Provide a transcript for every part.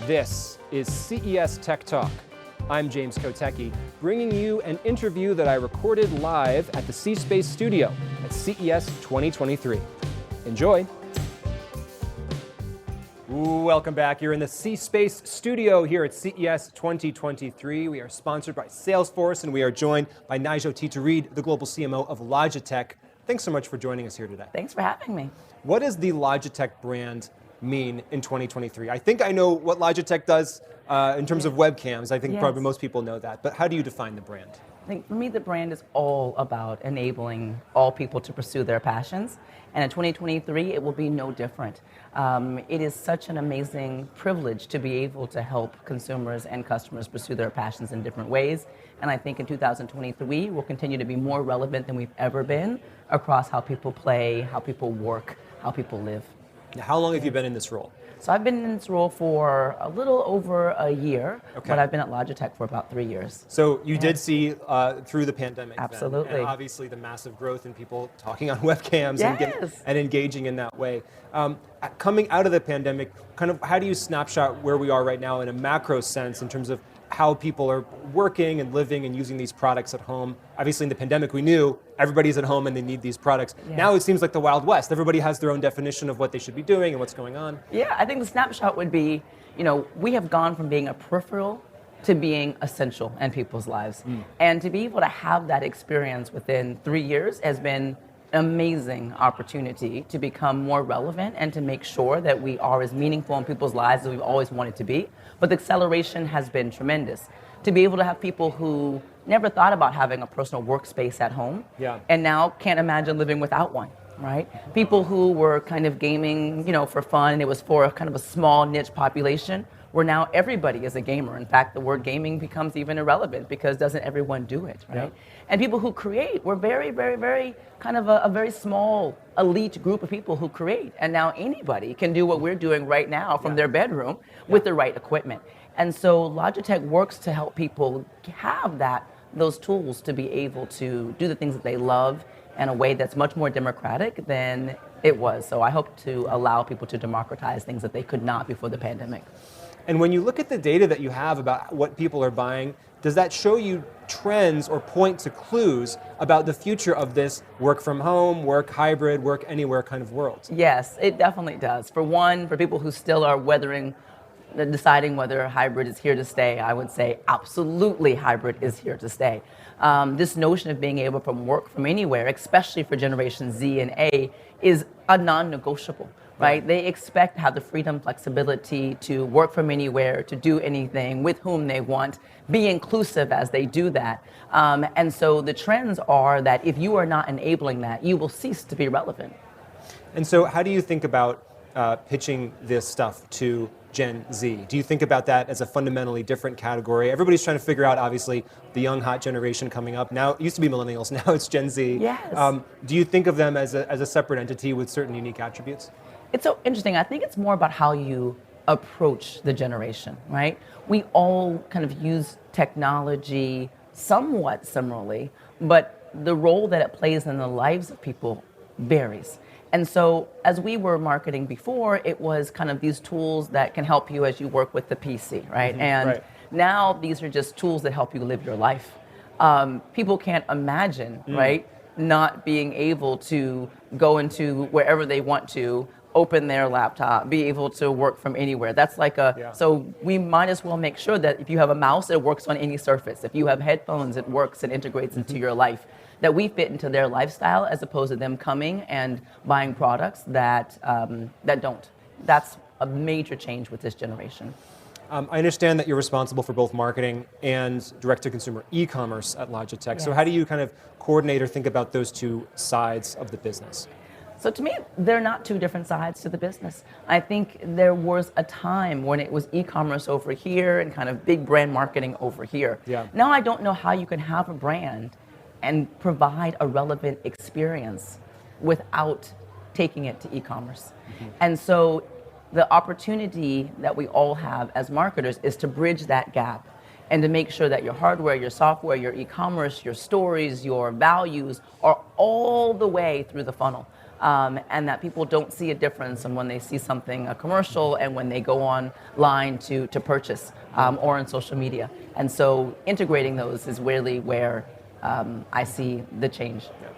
This is CES Tech Talk. I'm James Kotecki, bringing you an interview that I recorded live at the C-Space studio at CES 2023. Enjoy. Welcome back. You're in the C-Space studio here at CES 2023. We are sponsored by Salesforce, and we are joined by Najoh Tita-Reid, the global CMO of Logitech. Thanks so much for joining us here today. Thanks for having me. What does the Logitech brand mean in 2023? I think I know what Logitech does in terms of webcams. I think probably most people know that. But how do you define the brand? I think for me, the brand is all about enabling all people to pursue their passions. And in 2023, it will be no different. It is such an amazing privilege to be able to help consumers and customers pursue their passions in different ways. And I think in 2023, we'll continue to be more relevant than we've ever been across how people play, how people work, how people live. Now, how long have you been in this role? So I've been in this role for a little over a year, but I've been at Logitech for about 3 years. So you did see through the pandemic, absolutely, then, and obviously the massive growth in people talking on webcams and engaging in that way. Coming out of the pandemic, kind of how do you snapshot where we are right now in a macro sense in terms of how people are working and living and using these products at home? Obviously in the pandemic we knew everybody's at home and they need these products. Now it seems like the Wild West. Everybody has their own definition of what they should be doing and what's going on. Yeah, I think the snapshot would be, we have gone from being a peripheral to being essential in people's lives. And to be able to have that experience within 3 years has been amazing opportunity to become more relevant and to make sure that we are as meaningful in people's lives as we've always wanted to be. But the acceleration has been tremendous. To be able to have people who never thought about having a personal workspace at home and now can't imagine living without one, right? People who were kind of gaming, for fun, and it was for a kind of a small niche population, where now everybody is a gamer. In fact, the word gaming becomes even irrelevant because doesn't everyone do it, right? And people who create were very, very, very kind of a very small elite group of people who create. And now anybody can do what we're doing right now from their bedroom with the right equipment. And so Logitech works to help people have those tools to be able to do the things that they love in a way that's much more democratic than it was. So I hope to allow people to democratize things that they could not before the pandemic. And when you look at the data that you have about what people are buying, does that show you trends or point to clues about the future of this work from home, work hybrid, work anywhere kind of world? Yes, it definitely does. For one, for people who still are deciding whether hybrid is here to stay, I would say absolutely hybrid is here to stay. This notion of being able to work from anywhere, especially for Generation Z and A, is a non-negotiable. Right? They expect to have the freedom, flexibility to work from anywhere, to do anything with whom they want, be inclusive as they do that. And so the trends are that if you are not enabling that, you will cease to be relevant. And so how do you think about pitching this stuff to Gen Z? Do you think about that as a fundamentally different category? Everybody's trying to figure out, obviously, the young, hot generation coming up. Now, it used to be millennials, now it's Gen Z. Yes. Do you think of them as a separate entity with certain unique attributes? It's so interesting. I think it's more about how you approach the generation, right? We all kind of use technology somewhat similarly, but the role that it plays in the lives of people varies. And so as we were marketing before, it was kind of these tools that can help you as you work with the PC, right? Now these are just tools that help you live your life. People can't imagine, right, not being able to go into wherever they want to, open their laptop, be able to work from anywhere. That's like so we might as well make sure that if you have a mouse, it works on any surface. If you have headphones, it works and integrates into your life. That we fit into their lifestyle as opposed to them coming and buying products that don't. That's a major change with this generation. I understand that you're responsible for both marketing and direct-to-consumer e-commerce at Logitech. So how do you kind of coordinate or think about those two sides of the business? So to me, they're not two different sides to the business. I think there was a time when it was e-commerce over here and kind of big brand marketing over here. Now I don't know how you can have a brand and provide a relevant experience without taking it to e-commerce. And so the opportunity that we all have as marketers is to bridge that gap and to make sure that your hardware, your software, your e-commerce, your stories, your values are all the way through the funnel. and that people don't see a difference in when they see something, a commercial, and when they go online to purchase or on social media. And so integrating those is really where I see the change. Yeah.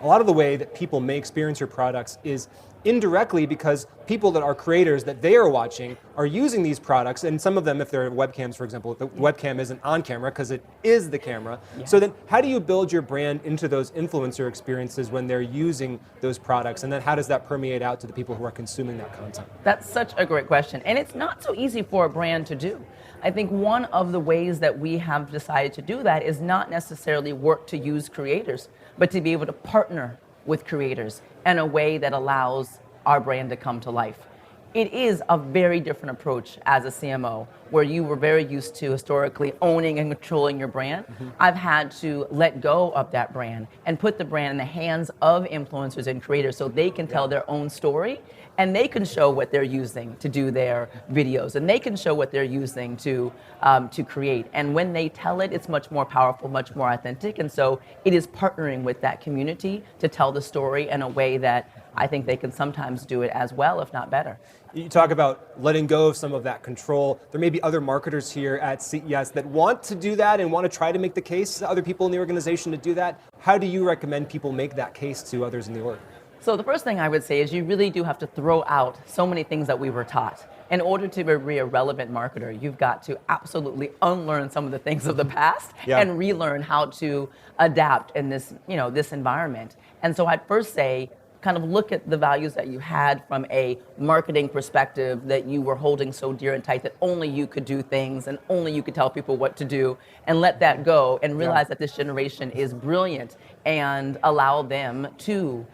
A lot of the way that people may experience your products is indirectly because people that are creators that they are watching are using these products, and some of them, if they're webcams, for example, the webcam isn't on camera because it is the camera. Yeah. So then how do you build your brand into those influencer experiences when they're using those products, and then how does that permeate out to the people who are consuming that content? That's such a great question, and it's not so easy for a brand to do. I think one of the ways that we have decided to do that is not necessarily work to use creators, but to be able to partner with creators in a way that allows our brand to come to life. It is a very different approach as a CMO, where you were very used to historically owning and controlling your brand. Mm-hmm. I've had to let go of that brand and put the brand in the hands of influencers and creators so they can tell their own story, and they can show what they're using to do their videos, and they can show what they're using to create. And when they tell it, it's much more powerful, much more authentic. And so it is partnering with that community to tell the story in a way that I think they can sometimes do it as well, if not better. You talk about letting go of some of that control. There may be other marketers here at CES that want to do that and want to try to make the case to other people in the organization to do that. How do you recommend people make that case to others in the org? So the first thing I would say is you really do have to throw out so many things that we were taught. In order to be a relevant marketer, you've got to absolutely unlearn some of the things of the past and relearn how to adapt in this, this environment. And so I'd first say, kind of look at the values that you had from a marketing perspective that you were holding so dear and tight that only you could do things and only you could tell people what to do, and let that go and realize that this generation is brilliant and allow them to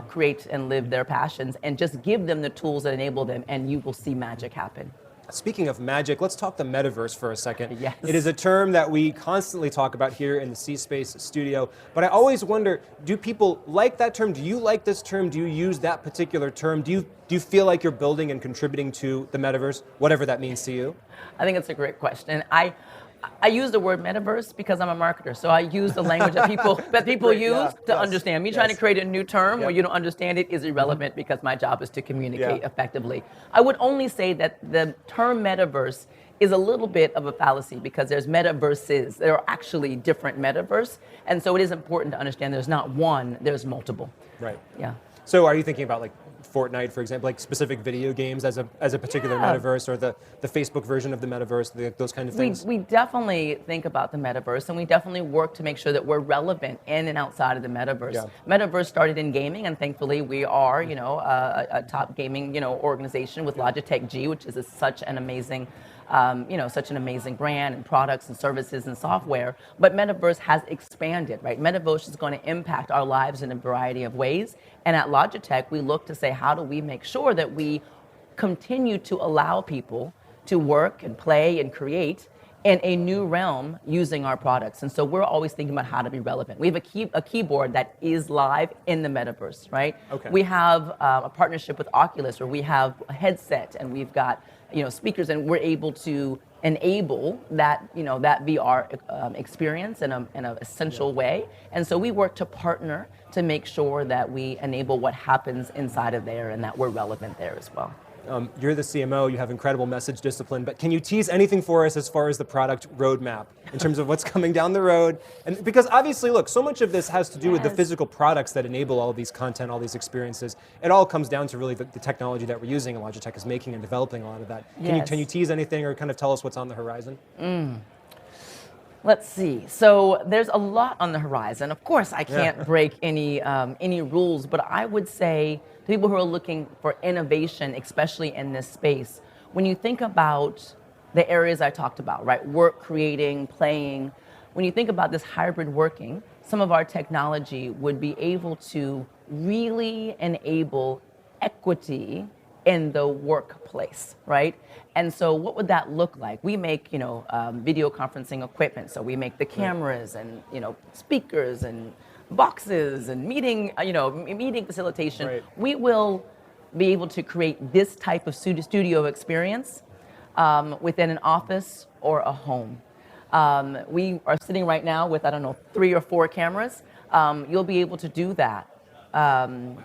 create and live their passions, and just give them the tools that enable them, and you will see magic happen. Speaking of magic, let's talk the metaverse for a second. Yes. It is a term that we constantly talk about here in the C-Space studio, but I always wonder, do people like that term? Do you like this term? Do you use that particular term? Do you feel like you're building and contributing to the metaverse, whatever that means to you? I think it's a great question. I use the word metaverse because I'm a marketer, so I use the language that people use to understand. Me trying to create a new term where you don't understand it is irrelevant because my job is to communicate effectively. I would only say that the term metaverse is a little bit of a fallacy because there's metaverses. There are actually different metaverse, and so it is important to understand there's not one, there's multiple. Right. Yeah. So are you thinking about like Fortnight, for example, like specific video games as a particular metaverse, or the Facebook version of the metaverse, those kind of things? We definitely think about the metaverse, and we definitely work to make sure that we're relevant in and outside of the metaverse. Yeah. Metaverse started in gaming, and thankfully we are, a top gaming, organization with Logitech G, which is such an amazing brand and products and services and software. But Metaverse has expanded, right? Metaverse is going to impact our lives in a variety of ways. And at Logitech, we look to say, how do we make sure that we continue to allow people to work and play and create in a new realm using our products? And so we're always thinking about how to be relevant. We have a keyboard that is live in the Metaverse, right? Okay. We have a partnership with Oculus, where we have a headset and we've got speakers, and we're able to enable that that VR experience in an essential way. And so we work to partner to make sure that we enable what happens inside of there and that we're relevant there as well. You're the CMO, you have incredible message discipline, but can you tease anything for us as far as the product roadmap in terms of what's coming down the road? And because obviously, look, so much of this has to do with the physical products that enable all of these content, all these experiences. It all comes down to really the technology that we're using, and Logitech is making and developing a lot of that. Can you tease anything or kind of tell us what's on the horizon? Let's see. So there's a lot on the horizon. Of course, I can't break any rules, but I would say to people who are looking for innovation, especially in this space, when you think about the areas I talked about, right? Work, creating, playing. When you think about this hybrid working, some of our technology would be able to really enable equity in the workplace, right? And so what would that look like? We make, video conferencing equipment. So we make the cameras and, speakers and boxes and meeting facilitation. Right. We will be able to create this type of studio experience within an office or a home. We are sitting right now with, 3 or 4 cameras. You'll be able to do that. Wow.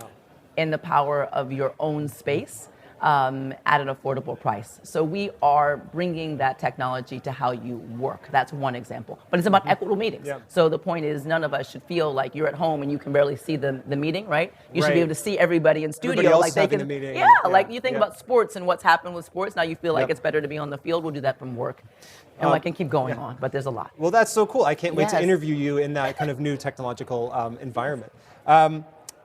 in the power of your own space at an affordable price. So we are bringing that technology to how you work. That's one example. But it's about equitable meetings. Yeah. So the point is, none of us should feel like you're at home and you can barely see the meeting, right? You should be able to see everybody in studio. Everybody else like they can. the meeting. Yeah, like you think about sports and what's happened with sports. Now you feel like it's better to be on the field. We'll do that from work. And I can keep going on, but there's a lot. Well, that's so cool. I can't wait to interview you in that kind of new technological environment.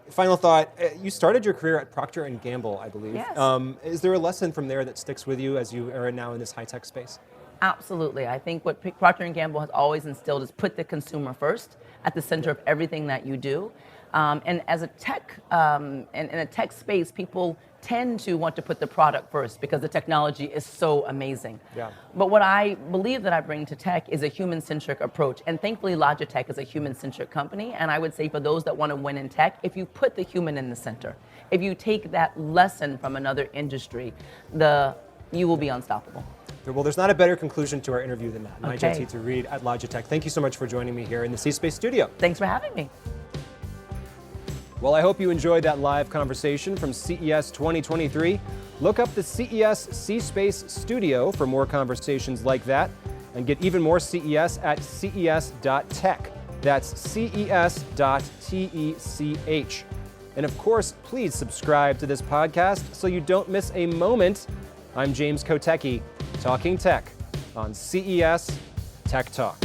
Final thought, you started your career at Procter & Gamble, I believe. Yes. Is there a lesson from there that sticks with you as you are now in this high-tech space? Absolutely. I think what Procter & Gamble has always instilled is put the consumer first at the center of everything that you do. And as a tech, in a tech space, people tend to want to put the product first because the technology is so amazing. Yeah. But what I believe that I bring to tech is a human-centric approach. And thankfully, Logitech is a human-centric company. And I would say for those that want to win in tech, if you put the human in the center, if you take that lesson from another industry, you will be unstoppable. Well, there's not a better conclusion to our interview than that. Okay. Najoh Tita-Reid at Logitech. Thank you so much for joining me here in the C-Space studio. Thanks for having me. Well, I hope you enjoyed that live conversation from CES 2023. Look up the CES C-Space studio for more conversations like that and get even more CES at ces.tech. That's ces.tech. And of course, please subscribe to this podcast so you don't miss a moment. I'm James Kotecki, talking tech on CES Tech Talk.